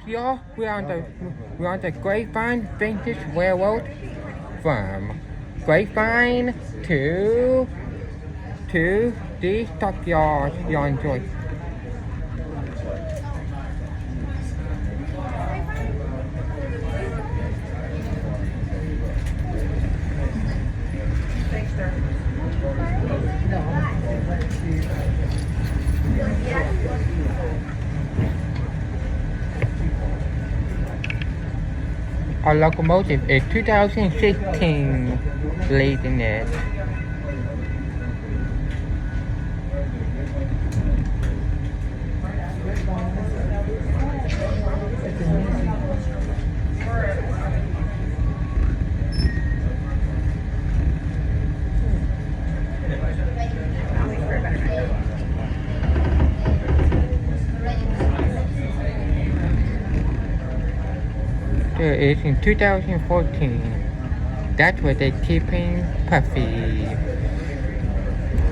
Y'all, we're on the Grapevine Vintage Railroad from Grapevine to the stockyard. Y'all enjoy. Our locomotive is 2016 leading it. There is in 2014. That's what they're keeping Puffy.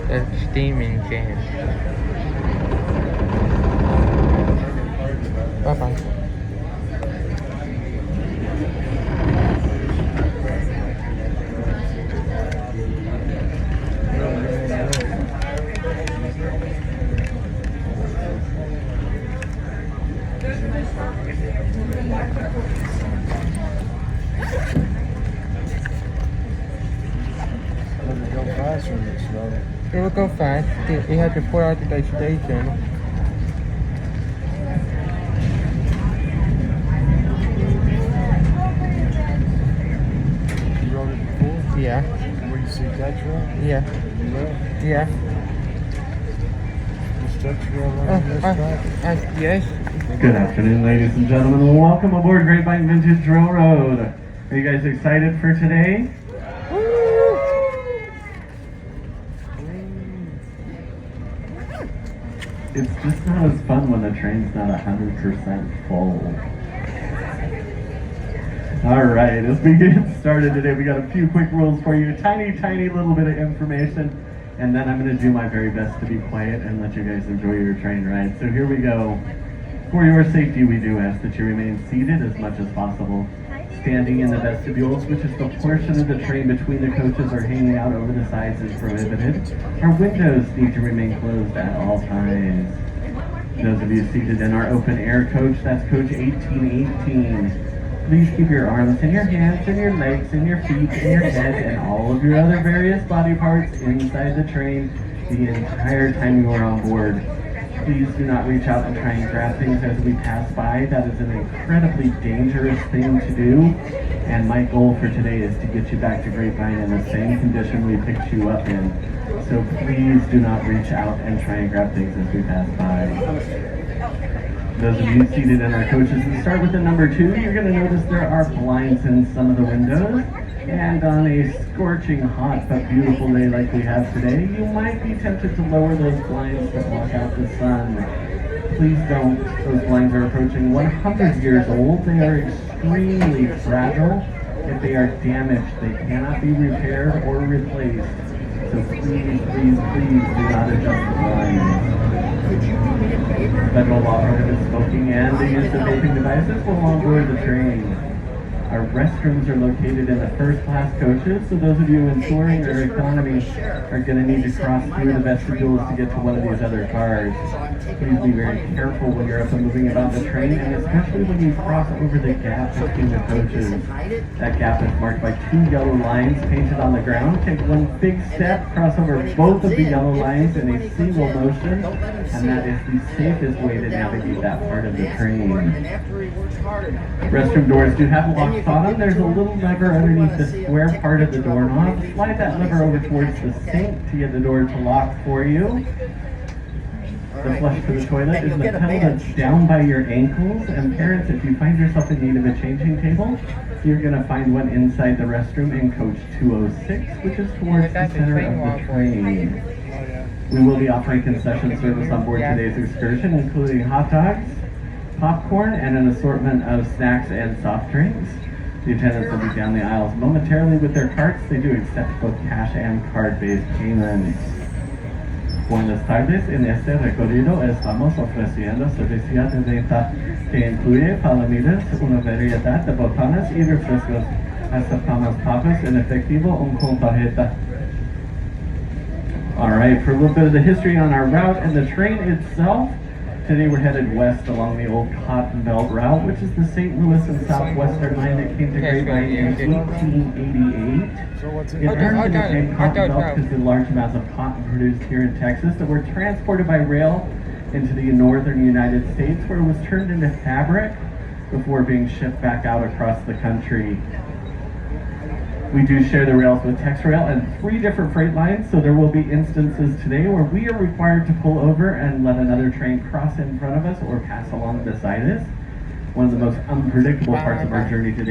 The steam engine. Bye bye. It will go fast. You have to pull out the station. You rode it before? Yeah. Where you see Tetra? Yeah. You will? Yeah. Is Tetra on this track? Yes. Good afternoon, ladies and gentlemen. Welcome aboard Grapevine Vintage Railroad. Are you guys excited for today? It's just not as fun when the train's not 100% full. Alright, as we get started today, we got a few quick rules for you. Tiny little bit of information. And then I'm going to do my very best to be quiet and let you guys enjoy your train ride. So here we go. For your safety, we do ask that you remain seated as much as possible. Standing in the vestibules, which is the portion of the train between the coaches or hanging out over the sides, is prohibited. Our windows need to remain closed at all times. Those of you seated in our open air coach, that's coach 1818. Please keep your arms and your hands and your legs and your feet and your head and all of your other various body parts inside the train the entire time you are on board. Please do not reach out and try and grab things as we pass by. That is an incredibly dangerous thing to do. And my goal for today is to get you back to Grapevine in the same condition we picked you up in. So please do not reach out and try and grab things as we pass by. Those of you seated in our coaches, we start with the number 2. You're going to notice there are blinds in some of the windows. And on a scorching hot but beautiful day like we have today, you might be tempted to lower those blinds to block out the sun. Please don't. Those blinds are approaching 100 years old. They are extremely fragile. If they are damaged, they cannot be repaired or replaced. So please do not adjust the blinds. Federal law prohibits smoking and the use of vaping devices while on board the train. Our restrooms are located in the first class coaches, so those of you in touring or economy are going to need to cross through the vestibules to get to one of these other cars. Please be very careful when you're up and moving about the train, and especially when you cross over the gap between the coaches. That gap is marked by 2 yellow lines painted on the ground. Take one big step, cross over both of the yellow lines in a single motion, and that is the safest way to navigate that part of the train. Restroom doors do have locks on them. There's a little lever underneath the square part of the doorknob. Slide that lever over towards the sink to get the door to lock for you. The flush for the toilet is the pedal that's down by your ankles. And parents, if you find yourself in need of a changing table, you're going to find one inside the restroom in coach 206, which is towards the center of the train. We will be offering concession service on board today's excursion, including hot dogs, popcorn, and an assortment of snacks and soft drinks. The attendants will be down the aisles momentarily with their carts. They do accept both cash and card-based payments. Buenas tardes, en este recorrido estamos ofreciendo servicios de venta que incluye palomitas, una variedad de botanas y refrescos. Aceptamos papas en efectivo o con tarjeta. Alright, for a little bit of the history on our route and the train itself, today we're headed west along the old Cotton Belt route, which is the St. Louis and Southwestern line that came to Grapevine in 1888. So what's It in earned the nickname I Cotton don't Belt know. because of the large amounts of cotton produced here in Texas that were transported by rail into the northern United States, where it was turned into fabric before being shipped back out across the country. We do share the rails with TexRail and 3 different freight lines, so there will be instances today where we are required to pull over and let another train cross in front of us or pass along beside us. One of the most unpredictable parts of our journey today